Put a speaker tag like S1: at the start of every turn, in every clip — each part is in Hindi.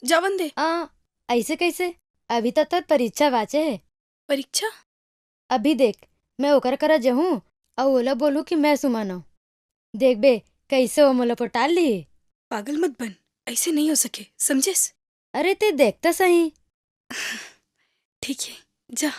S1: जावन दे।
S2: ऐसे कैसे? अभी तक तर परीक्षा बाचे है।
S1: परीक्षा?
S2: अभी देख, मैं ओकर करा जहूँ और ओला बोलूँ कि मैं सुमन हूँ। देख बे, कैसे वो मोला पटाल ली।
S1: पागल मत बन, ऐसे नहीं हो सके, समझेस?
S2: अरे ते देखता सही।
S1: ठीक है, जा।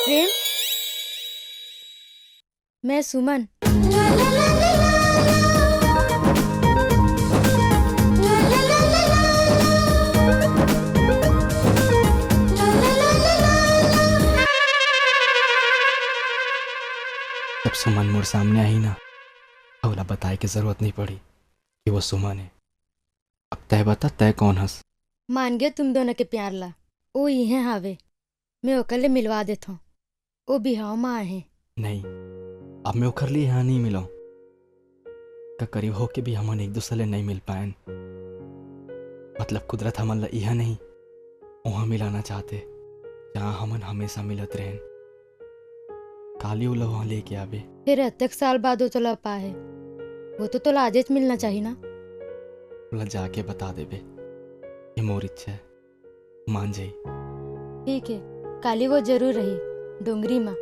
S2: प्रेम, मैं सुमन।
S3: जब सुमन मोर सामने आई ना, अवला बताए की जरूरत नहीं पड़ी कि वो सुमन है। अब तय बता, तय कौन हंस?
S2: मान गया तुम दोनों के प्यार ला। ओ इहे हावे, मैं ओकर ले मिलवा देता हूँ। ओ बिहाव में आहे।
S3: नहीं, अब मैं ओकर लिए यहाँ नहीं मिला। का करीब हो के भी हमन एक दूसरे ले नहीं मिल पाए। मतलब कुदरत हमन ला यह नहीं वहाँ मिलाना चाहते जहाँ हमन हमेशा मिलत रहें। काली उला वहाँ लेके आवे।
S2: फिर अतक साल बाद वो तो पाए, वो तो तोला आजेच मिलना चाहिए ना।
S3: उला जाके बता देबे, ये मोर इच्छा है, मान जाई।
S2: ठीक है, काली वो जरूर रही डोंगरी माँ।